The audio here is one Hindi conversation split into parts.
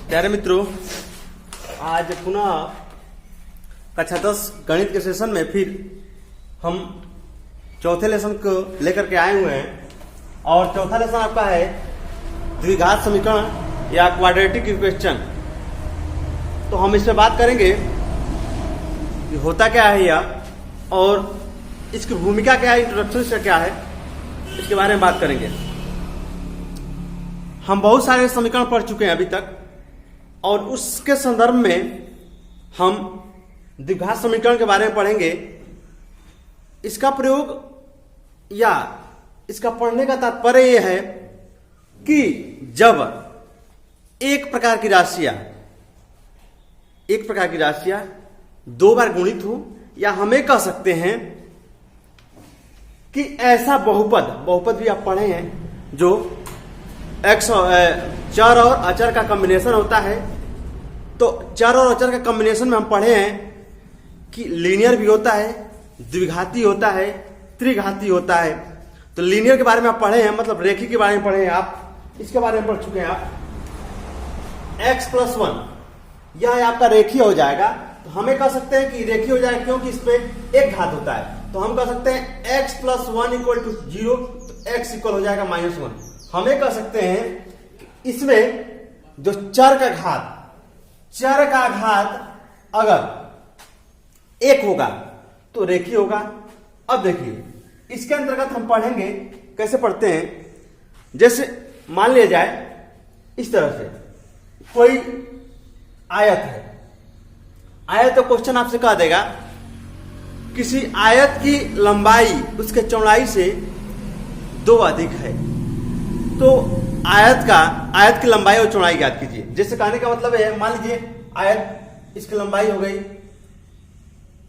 प्यारे मित्रों, आज पुनः कक्षा 10 गणित के सेशन में फिर हम चौथे लेसन को लेकर के आए हुए हैं। और चौथा लेसन आपका है द्विघात समीकरण या क्वाड्रेटिक इक्वेशन। तो हम इस पे बात करेंगे कि होता क्या है यह और इसकी भूमिका क्या है, इंट्रोडक्शन इसका क्या है, इसके बारे में बात करेंगे। हम बहुत सारे समीकरण पढ़ चुके हैं अभी तक और उसके संदर्भ में हम द्विघात समीकरण के बारे में पढ़ेंगे। इसका प्रयोग या इसका पढ़ने का तात्पर्य यह है कि जब एक प्रकार की राशियां दो बार गुणित हो, या हमें कह सकते हैं कि ऐसा बहुपद भी आप पढ़े हैं जो चर और अचर का कॉम्बिनेशन होता है। तो चर और अचर का कॉम्बिनेशन में हम पढ़े हैं कि लीनियर भी होता है, द्विघाती होता है, त्रिघाती होता है। तो लीनियर के बारे में आप पढ़े हैं, मतलब रेखी के बारे में पढ़े हैं आप, इसके बारे में पढ़ चुके हैं आप। x+1 यह आपका रेखीय हो जाएगा। तो हमें कह सकते हैं कि रेखीय हो जाएगा क्योंकि इसमें एक घात होता है। तो हम कह सकते हैं x+1 = 0, तो x इक्वल हो जाएगा -1। हमें कह सकते हैं कि इसमें जो चर का घात अगर एक होगा तो रेखीय होगा। अब देखिए इसके अंतर्गत हम पढ़ेंगे, कैसे पढ़ते हैं। जैसे मान लिया जाए इस तरह से कोई आयत है, आयत तो क्वेश्चन आपसे कह देगा किसी आयत की लंबाई उसके चौड़ाई से 2 अधिक है, तो आयत की लंबाई और चौड़ाई ज्ञात कीजिए। जैसे कहने का मतलब है, मान लीजिए आयत इसकी लंबाई हो गई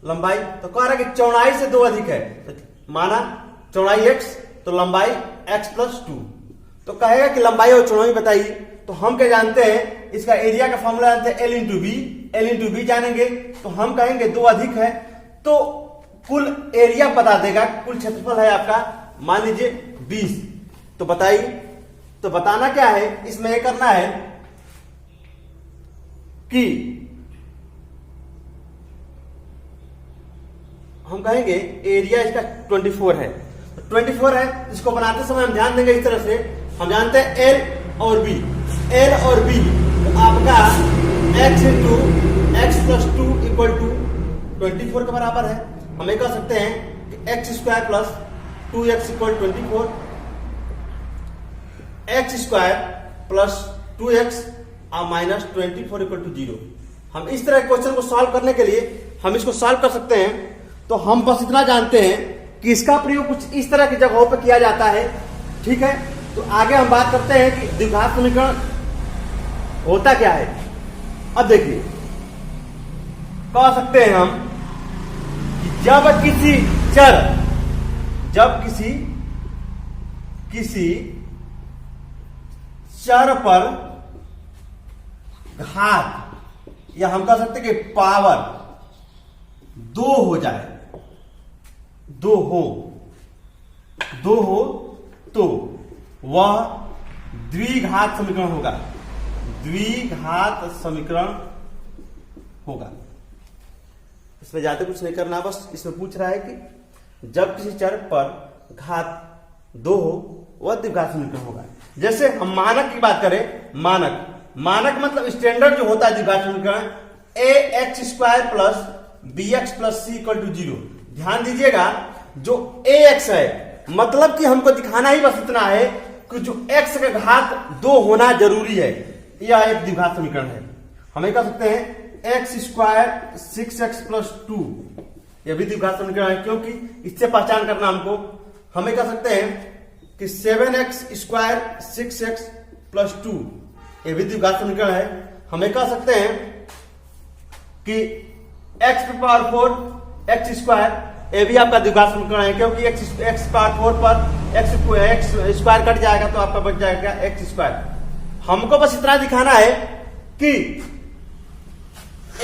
लंबाई, तो कह रहा है कि चौड़ाई से 2 अधिक है। तो माना चौड़ाई x तो लंबाई x+2, तो कहेगा कि लंबाई और चौड़ाई बताइए। तो हम क्या जानते हैं, इसका एरिया का फॉर्मूला जानते हैं, L × B जानेंगे। तो हम कहेंगे 2 अधिक है तो कुल एरिया बता देगा, कुल क्षेत्रफल है आपका मान लीजिए 20। तो बताइए, तो बताना क्या है, इसमें यह करना है कि हम कहेंगे एरिया इसका 24 है। तो 24 है, इसको बनाते समय हम ध्यान देंगे इस तरह से। हम जानते हैं L और B तो आपका x × x+2 = 24 के बराबर है। हमें कह सकते हैं कि x² + 2x = 24, x² + 2x -24 = 0। हम इस तरह के क्वेश्चन को सॉल्व करने के लिए हम इसको सॉल्व कर सकते हैं। तो हम बस इतना जानते हैं कि इसका प्रयोग कुछ इस तरह की जगहों पर किया जाता है, ठीक है। तो आगे हम बात करते हैं कि द्विघात समीकरण होता क्या है। अब देखिए कह सकते हैं हम कि जब किसी चर पर घात, या हम कह सकते हैं कि पावर 2 हो जाए, 2 हो तो वह द्विघात समीकरण होगा। इसमें ज्यादा कुछ नहीं करना, बस इसमें पूछ रहा है कि जब किसी चर पर घात 2 हो वह द्विघात समीकरण होगा। जैसे हम मानक की बात करें, मानक मतलब स्टैंडर्ड जो होता है द्विघात समीकरण, ax² + bx + c = 0। ध्यान दीजिएगा, जो ax है मतलब कि हमको दिखाना ही बस इतना है कि जो x का घात 2 होना जरूरी है, यह एक द्विघात समीकरण है। हमें कह सकते हैं x² 6x + 2, यह भी द्विघात समीकरण है क्योंकि इससे पहचान करना हमको। हमें कह सकते हैं कि 7x² 6x + 2, यह भी द्विघात समीकरण है। हमें कह सकते हैं कि x⁴ x², ये भी आपका द्विघात समीकरण है क्योंकि x⁴ पर x² कट जाएगा तो आपका बच जाएगा x²। हमको बस इतना दिखाना है कि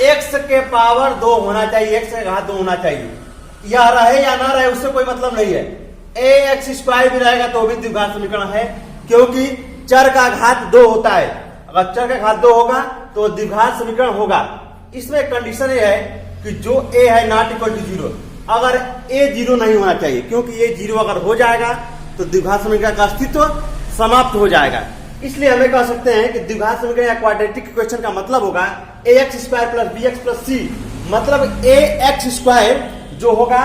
x के पावर 2 होना चाहिए, x का घात 2 होना चाहिए। यह रहे या ना रहे उससे कोई मतलब नहीं है। ax² भी रहेगा तो भी द्विघात समीकरण है क्योंकि चर का घात 2 होता है। अगर चर का घात 2 होगा तो द्विघात समीकरण होगा। इसमें कंडीशन ये है कि जो a है नॉट इक्वल टू 0, अगर a 0 नहीं होना चाहिए, क्योंकि ये 0 अगर हो जाएगा तो द्विघात समीकरण का अस्तित्व समाप्त हो जाएगा। इसलिए हमें कह सकते हैं कि द्विघात समीकरण या क्वाड्रेटिक इक्वेशन का मतलब होगा ax square plus bx plus c, मतलब ax स्क्वायर जो होगा,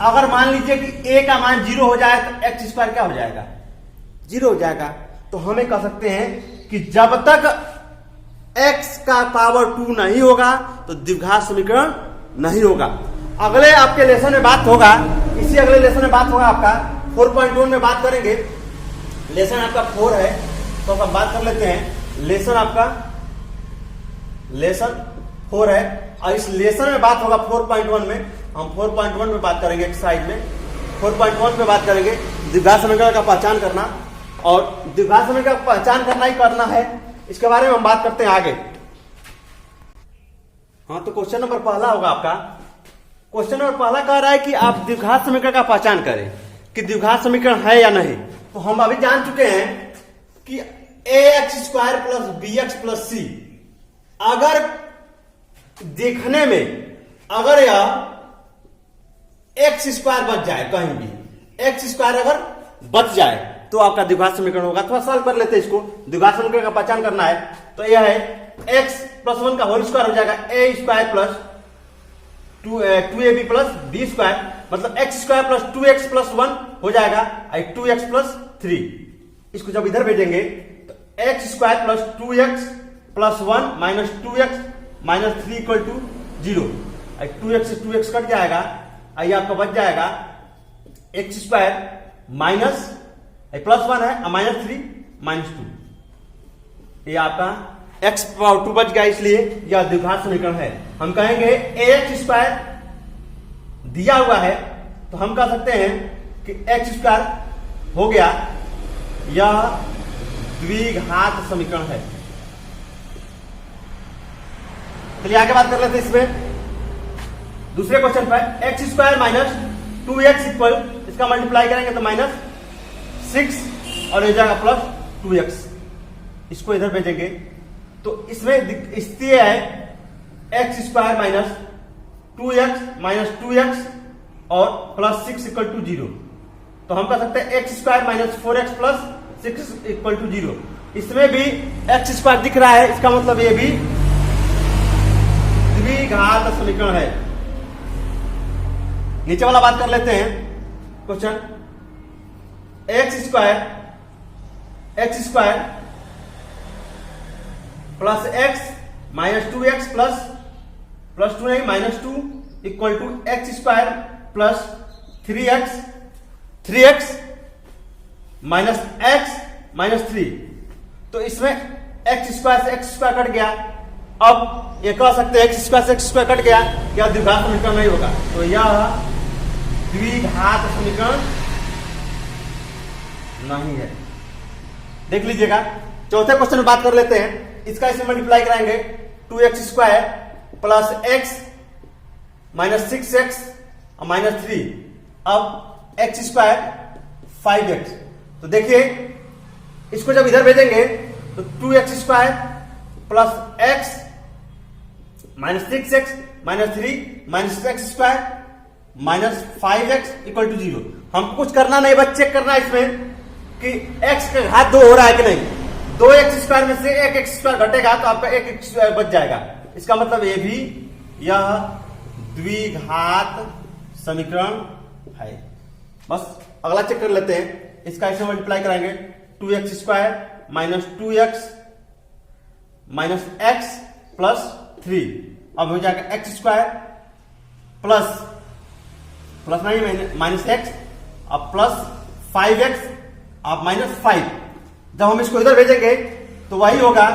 अगर मान लीजिए कि a का मान 0 हो जाए तो x स्क्वायर क्या हो जाएगा, 0 हो जाएगा। तो हमें कह सकते हैं कि जब तक x का पावर 2 नहीं होगा तो द्विघात समीकरण नहीं होगा। अगले आपके लेसन में बात होगा, इसी अगले लेसन में बात होगा आपका 4.1 में बात करेंगे। लेसन आपका 4 है तो हम बात कर लेते हैं। लेसन आपका लेसन 4 है और इस लेसन में बात होगा 4.1 में। हम 4.1 में बात करेंगे, एक्सरसाइज में 4.1 में बात करेंगे द्विघात समीकरण का पहचान करना, और द्विघात समीकरण का पहचान करना ही करना है, इसके बारे में हम बात करते हैं आगे। हाँ, तो क्वेश्चन नंबर पहला होगा आपका। क्वेश्चन नंबर पहला कह रहा है कि आप द्विघात समीकरण का पहचान करें कि द्विघात समीकरण है या नहीं। तो हम अभी जान चुके हैं कि ax square plus bx plus c, अगर देखने में अगर यह x स्क्वायर बच जाए, कहीं भी x स्क्वायर अगर बच जाए तो आपका द्विघात समीकरण होगा। थोड़ा सॉल्व कर लेते हैं इसको। द्विघात समीकरण का पहचान करना है तो यह है x प्लस 1 का होल स्क्वायर हो जाएगा a square plus 2ab plus b square, मतलब x square plus 2x plus 1 हो जाएगा 2x प्लस 3। इसको जब इधर भेजेंगे तो x square plus 2x plus 1 minus 2x minus 3 equal to 0। 2x से 2x कट जाएगा, ये आपका बच जाएगा x स्क्वायर माइनस प्लस 1 है माइनस 3 माइनस 2, ये आपका x पावर 2 बच गया, इसलिए यह द्विघात समीकरण है। हम कहेंगे ax स्क्वायर दिया हुआ है तो हम कह सकते हैं कि x स्क्वायर हो गया, यह द्विघात समीकरण है। चलिए आगे बात कर लेते हैं इसमें। दूसरे क्वेश्चन पर x square minus 2x equal, इसका मल्टीप्लाई करेंगे तो माइनस 6 और हो जाएगा प्लस 2x। इसको इधर भेजेंगे तो इसमें स्थिति है x square minus 2x minus 2x और प्लस 6 इक्वल टू 0। तो हम कह सकते हैं x square minus 4x plus 6 equal to 0। इसमें भी x स्क्वायर दिख रहा है, इसका मतलब ये भी द्विघात समीकरण है। नीचे वाला बात कर लेते हैं question. x square plus x minus 2x plus 2 नहीं minus 2 equal to x square plus 3x minus x minus 3। तो इसमें x स्क्वायर से x स्क्वायर कट गया। अब ये कह सकते हैं x स्क्वायर से x स्क्वायर कट गया, क्या द्विघात समीकरण नहीं होगा। तो यह द्विघात समीकरण नहीं है। देख लीजिएगा। चौथे क्वेश्चन में बात कर लेते हैं। इसका इसमें मल्टीप्लाई कराएंगे 2x square plus x minus 6x और माइनस 3, अब x स्क्वायर 5x। तो देखिए इसको जब इधर भेजेंगे तो 2x square plus x minus 6x minus 3 minus x square minus 5x equal to 0। हमको कुछ करना नहीं, बस चेक करना है इसमें कि x का घात 2 हो रहा है कि नहीं। 2x स्क्वायर में से 1x स्क्वायर घटेगा तो आपका 1x स्क्वायर बच जाएगा। इसका मतलब ये भी यह द्विघात समीकरण है। बस अगला चेक कर लेते हैं। इसका इसे मल्टीप्लाई कराएंगे 2x square minus 2x minus x plus 3, अब हो जाएगा x स्क्वायर प्लस नहीं माइनस x अब प्लस 5x अब माइनस 5। जब हम इसको इधर भेजेंगे तो वही होगा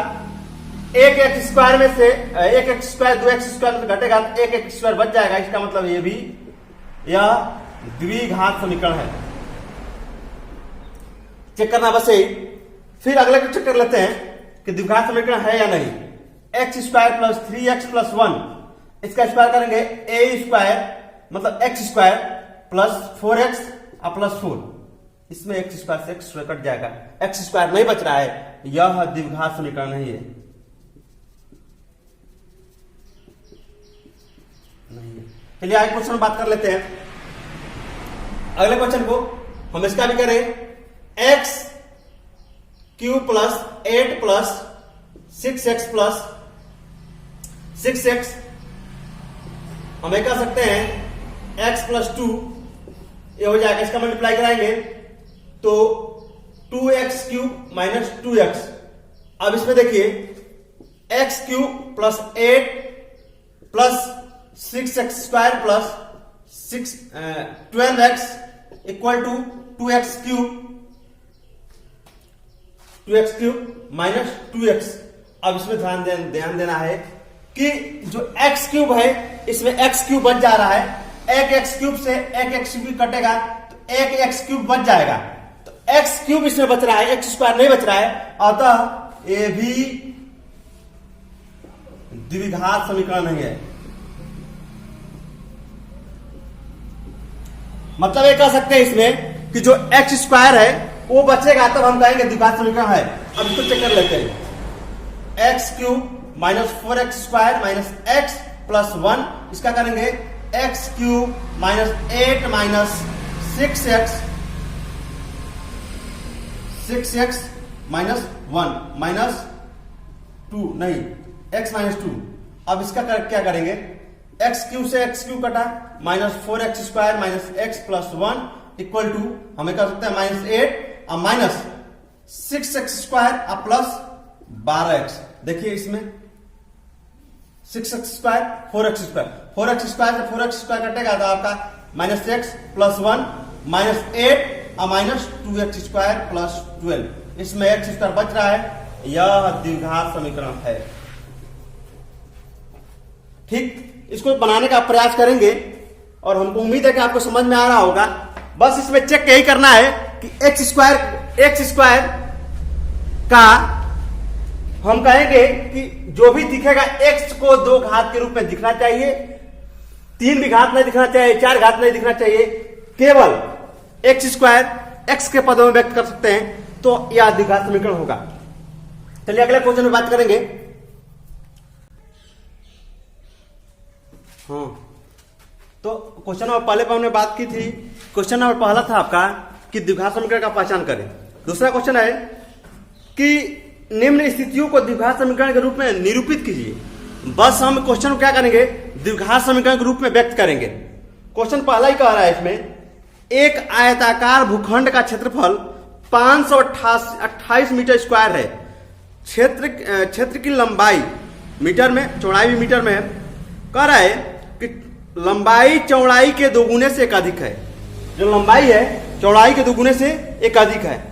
1x स्क्वायर में से 1x स्क्वायर 2x स्क्वायर में घटेगा तो 1x स्क्वायर बच जाएगा। इसका मतलब ये भी यह द्विघात समीकरण है। चेक करना बस यही। फिर अगले को चेक कर लेते हैं कि द्विघात समीकरण है या नहीं। x square plus 3x plus 1, इसका स्क्वायर करेंगे a स्क्वायर मतलब x स्क्वायर प्लस 4x और प्लस 4। इसमें x स्क्वायर से x स्क्वायर कट जाएगा, x स्क्वायर नहीं बच रहा है, यह द्विघात समीकरण नहीं है। नहीं। चलिए आगे क्वेश्चन बात कर लेते हैं। अगले क्वेश्चन को हम इसका भी करें, x cube plus 8 plus 6x plus 6x, हम एक कर सकते हैं x प्लस 2, ये हो जाएगा, इसका मल्टीप्लाई कराएंगे तो 2x क्यूब माइनस 2x। अब इसमें देखिए x cube plus 8 plus 6x square plus 12x equal to 2x cube minus 2x। अब इसमें ध्यान देना है कि जो x क्यूब है इसमें x क्यूब बच जा रहा है, एक x क्यूब से एक x क्यूब कटेगा तो एक x क्यूब बच जाएगा, तो x क्यूब इसमें बच रहा है, x स्क्वायर नहीं बच रहा है, अतः ये भी द्विघात समीकरण नहीं है। मतलब ये कह सकते हैं इसमें कि जो x स्क्वायर है वो बचेगा तब हम कहेंगे द्विघात समीकरण है। अब इसको चेक कर लेते हैं, x cube minus 4x square minus x plus 1, इसका करेंगे x cube minus 8 minus 6x minus 1 minus 2, नहीं x माइनस 2। अब इसका क्या करेंगे, एक्स क्यूब से एक्स क्यूब कटा minus 4x square minus x plus 1 equal to हमें कर सकते हैं माइनस 8 और माइनस 6x स्क्वायर और प्लस 12x। देखिए इसमें 6x square 4x square, 4x square से 4x स्क्वायर कटेगा तो आपका माइनस x प्लस 1 माइनस 8 और माइनस 2x स्क्वायर प्लस 12। इसमें x स्क्वायर बच रहा है, यह द्विघात समीकरण है। ठीक, इसको बनाने का प्रयास करेंगे और हमको उम्मीद है कि आपको समझ में आ रहा होगा। बस इसमें चेक यही करना है कि x स्क्वायर का हम कहेंगे कि जो भी दिखेगा x को 2 घात के रूप में दिखना चाहिए, 3 भी घात नहीं दिखना चाहिए, 4 घात नहीं दिखना चाहिए, केवल x स्क्वायर x के पदों में व्यक्त कर सकते हैं, तो यह द्विघात समीकरण होगा। चलिए अगले क्वेश्चन में बात करेंगे। हाँ, तो क्वेश्चन नंबर पहले पर हमने बात की थी, क्वेश्चन नंबर पहला था आपका कि द्विघात समीकरण का पहचान करें। दूसरा क्वेश्चन है कि निम्न स्थितियों को द्विघात समीकरण के रूप में निरूपित कीजिए। बस हम क्वेश्चन को क्या करेंगे, द्विघात समीकरण के रूप में व्यक्त करेंगे। क्वेश्चन पहला ही कह रहा है इसमें, एक आयताकार भूखंड का क्षेत्रफल 528 मीटर स्क्वायर है, क्षेत्र की लंबाई मीटर में, चौड़ाई भी मीटर में है। कह रहा है कि लंबाई चौड़ाई के दोगुने से एक अधिक है। जो लंबाई है चौड़ाई के दोगुने से एक अधिक है,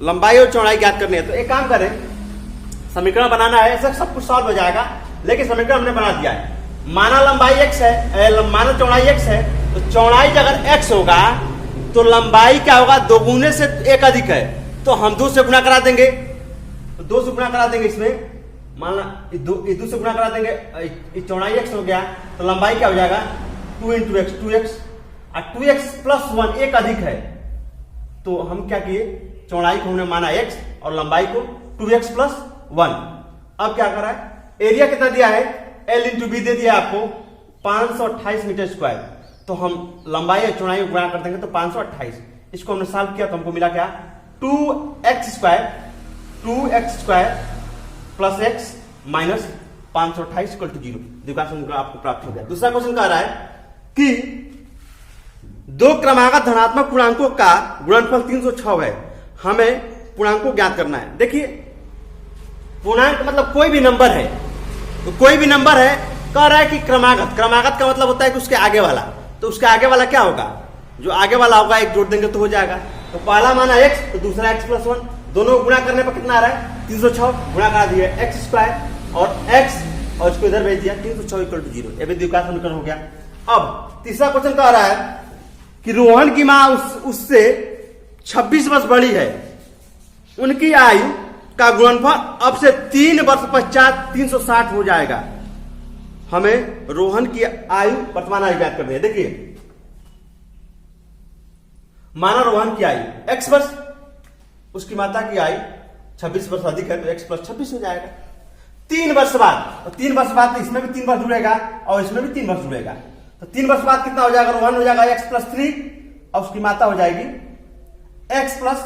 लंबाई और चौड़ाई ज्ञात करनी है। तो एक काम करें, समीकरण बनाना है, ऐसा सब कुछ सॉल्व हो जाएगा, लेकिन समीकरण हमने बना दिया है। माना लंबाई x है, माना चौड़ाई x है, तो चौड़ाई अगर x होगा तो लंबाई क्या होगा, दोगुने से एक अधिक है, तो हम 2 से गुणा करा देंगे, तो 2 से गुणा करा देंगे। इसमें मान ला 2 से गुणा करा देंगे, चौड़ाई x हो गया तो लंबाई क्या हो जाएगा 2 इंटू एक्स, 2x और 2x प्लस 1 एक अधिक है, तो हम क्या किए, चौड़ाई को हमने माना x और लंबाई को 2x प्लस 1। अब क्या कर रहा है, एरिया कितना दिया है, L इंटू बी दे दिया आपको 528 मीटर स्क्वायर, तो हम लंबाई और चौड़ाई को गुणा कर देंगे तो 528। इसको हमने सॉल्व किया तो हमको मिला क्या, 2x square plus x minus 528 equal to 0। द्विघात समीकरण आपको प्राप्त हो गया। दूसरा क्वेश्चन कह रहा है कि 2 क्रमागत धनात्मक पूर्णांकों का गुणनफल 306 है, हमें पूर्णांक को ज्ञात करना है। देखिए पूर्णांक मतलब कोई भी नंबर है, तो कोई भी नंबर है, कह रहा है कि क्रमागत का मतलब होता है कि उसके आगे वाला, तो उसके आगे वाला क्या होगा, जो आगे वाला होगा एक जोड़ देंगे तो हो जाएगा। तो पहला माना x तो दूसरा x प्लस 1, दोनों गुणा करने पर कितना आ रहा है 306, गुणा करा दिया x स्क्वायर और x और इसको इधर भेज दिया 306 इक्वल टू 0, ये भी द्विघात समीकरण हो गया। अब तीसरा क्वेश्चन कह रहा है कि रोहन की मां उससे 26 वर्ष बड़ी है, उनकी आयु का गुणनफल अब से 3 वर्ष पश्चात 360 हो जाएगा। हमें रोहन की आयु वर्तमान आयु ज्ञात करनी है। देखिए माना रोहन की आयु x वर्ष, उसकी माता की आयु 26 वर्ष अधिक है, तो x प्लस 26 हो जाएगा। 3 वर्ष बाद, तो 3 वर्ष बाद इसमें भी 3 वर्ष जुड़ेगा और इसमें भी 3 वर्ष जुड़ेगा, तो 3 वर्ष बाद कितना हो जाएगा, 1 हो जाएगा x प्लस 3 और उसकी मात्रा हो जाएगी x प्लस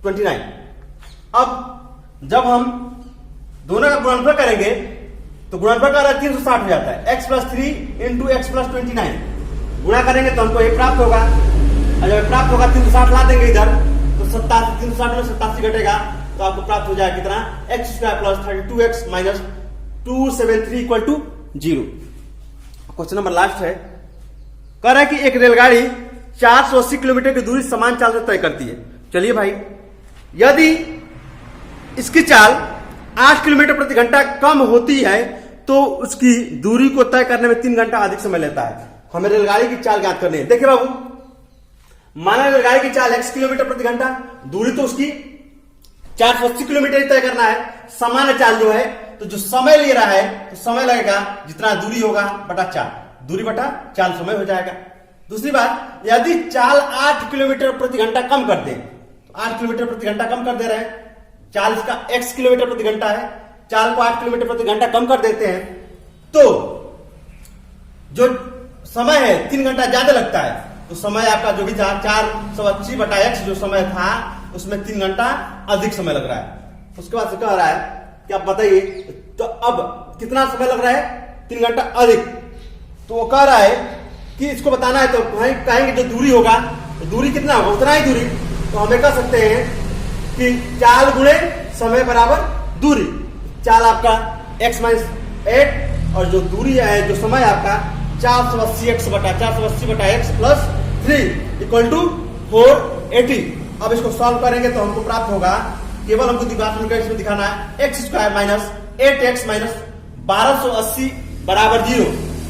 29। अब जब हम दोनों का गुणनफल करेंगे तो गुणनफल का 360 हो जाता है, x plus 3 into x plus 29 गुणा करेंगे तो हमको ये प्राप्त होगा, और जब प्राप्त होगा 360 ला देंगे इधर तो 87, 360 में 87 घटेगा तो आपको प्राप्त हो जाएगा कितना, x square plus 32x minus 273 equal to 0। Question number last है, कह रहा है कि एक रेलगाड़ी 480 किलोमीटर की दूरी समान चाल से तय करती है। चलिए भाई, यदि इसकी चाल 8 किलोमीटर प्रति घंटा कम होती है तो उसकी दूरी को तय करने में 3 घंटा अधिक समय लेता है। हमें रेलगाड़ी की चाल ज्ञात करनी है। देखिए बाबू, माना रेलगाड़ी की चाल x किलोमीटर प्रति घंटा, दूरी तो उसकी 480 किलोमीटर तय करना है, सामान्य चाल जो है, तो जो समय ले रहा है तो समय लगेगा जितना दूरी होगा बटा चाल, दूरी बटा चाल समय हो जाएगा। दूसरी बात, यदि चाल 8 किलोमीटर प्रति घंटा कम कर दे, तो 8 किलोमीटर प्रति घंटा कम कर दे रहे हैं, चाल इसका x किलोमीटर प्रति घंटा है, चाल को 8 किलोमीटर प्रति घंटा कम कर देते हैं तो जो समय है 3 घंटा ज्यादा लगता है, तो समय आपका जो भी था 480 बटा x जो समय था उसमें 3 घंटा अधिक समय लग रहा है। उसके बाद से कह रहा है कि आप बताइए तो अब कितना समय लग रहा है, 3 घंटा अधिक। तो वो कह रहा है कि इसको बताना है तो कहेंगे जो दूरी होगा, तो दूरी कितना होगा, उतना ही दूरी, तो हमें कह सकते हैं कि चाल गुणे समय बराबर दूरी। चाल आपका x माइनस 8 और जो दूरी है, जो समय आपका 480x बटा x प्लस 3 इक्वल टू 480। अब इसको सॉल्व करेंगे तो हमको प्राप्त होगा, केवल हमको द्विघात समीकरण इसमें दिखाना है, x square minus 8x minus 1280 बराबर 0।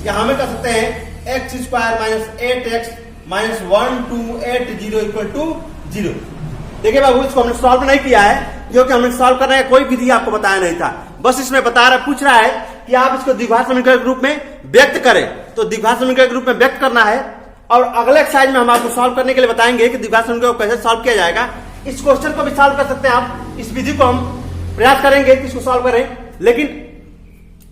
या हमें कह सकते हैं x square minus 8x minus 1280 equal to 0। देखिए बाबू, इसको हमने सॉल्व नहीं किया है क्योंकि हमने सॉल्व करने का कोई विधि आपको बताया नहीं था, बस इसमें पूछ रहा है कि आप इसको द्विघात समीकरण के रूप में व्यक्त करें, तो द्विघात समीकरण के रूप में व्यक्त करना है। और अगले एक्सरसाइज में हम आपको सॉल्व करने के लिए बताएंगे कि द्विघात समीकरण को कैसे सॉल्व किया जाएगा। इस क्वेश्चन को भी सॉल्व कर सकते हैं आप, इस विधि को हम प्रयास करेंगे कि इसको सॉल्व करें, लेकिन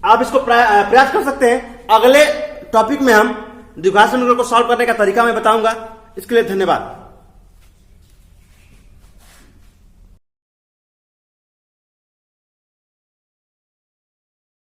आप इसको प्रयास कर सकते हैं। अगले टॉपिक में हम द्विघात समीकरण को सॉल्व करने का तरीका मैं बताऊंगा। इसके लिए धन्यवाद।